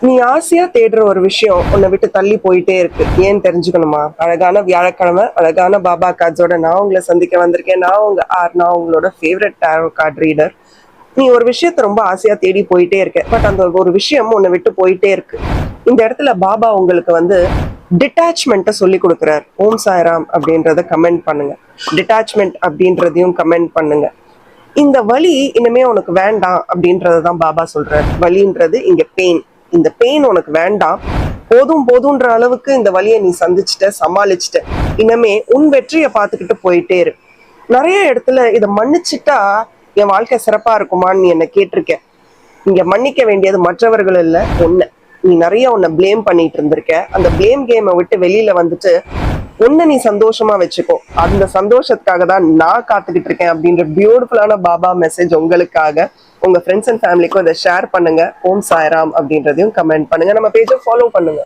நீ ஆசையா தேடுற ஒரு விஷயம் உன்னை விட்டு தள்ளி போயிட்டே இருக்கு. ஏன்னு தெரிஞ்சுக்கணுமா? அழகான வியாழக்கிழமை, அழகான பாபா கார்ட்ஸோட நான் உங்களை சந்திக்க வந்திருக்கேன். நான் உங்க நான் உங்களோட ஃபேவரட் டேரோ கார்ட் ரீடர். நீ ஒரு விஷயத்த ரொம்ப ஆசையா தேடி போயிட்டே இருக்க. பட் அந்த ஒரு விஷயம் உன்னை விட்டு போயிட்டே இருக்கு. இந்த இடத்துல பாபா உங்களுக்கு டிட்டாச்மெண்ட்டை சொல்லி கொடுக்குறார். ஓம் சாய்ராம் அப்படின்றத கமெண்ட் பண்ணுங்க. டிட்டாச்மெண்ட் அப்படின்றதையும் கமெண்ட் பண்ணுங்க. இந்த வலி இனிமே உனக்கு வேண்டாம் அப்படின்றதான் பாபா சொல்றாரு. வலின்றது இங்க பெயின். இந்த பெயின் உனக்கு வேண்டாம், போதும் போதுன்ற அளவுக்கு இந்த வலியை நீ சந்திச்சுட்ட, சமாளிச்சுட்ட. இனிமே உன் வெற்றியை பார்த்துக்கிட்டு போயிட்டே இரு. நிறைய இடத்துல இதை மன்னிச்சுட்டா என் வாழ்க்கை சிறப்பா இருக்குமான்னு நீ என்ன கேட்டிருக்க. இங்க மன்னிக்க வேண்டியது மற்றவர்கள் இல்ல, ஒண்ணு. நீ நிறைய உன்னை பிளேம் பண்ணிட்டு இருந்திருக்க. அந்த பிளேம் கேமை விட்டு வெளியில வந்துட்டு உன்னை நீ சந்தோஷமா வச்சுக்கோ. அந்த சந்தோஷத்துக்காக தான் நான் காத்துக்கிட்டு இருக்கேன் அப்படின்ற பியூட்டிஃபுல்லான பாபா மெசேஜ் உங்களுக்காக. உங்க ஃப்ரெண்ட்ஸ் அண்ட் ஃபேமிலிக்கும் இதை ஷேர் பண்ணுங்க. ஓம் சாய்ராம் அப்படின்றதையும் கமெண்ட் பண்ணுங்க. நம்ம பேஜை ஃபாலோ பண்ணுங்க.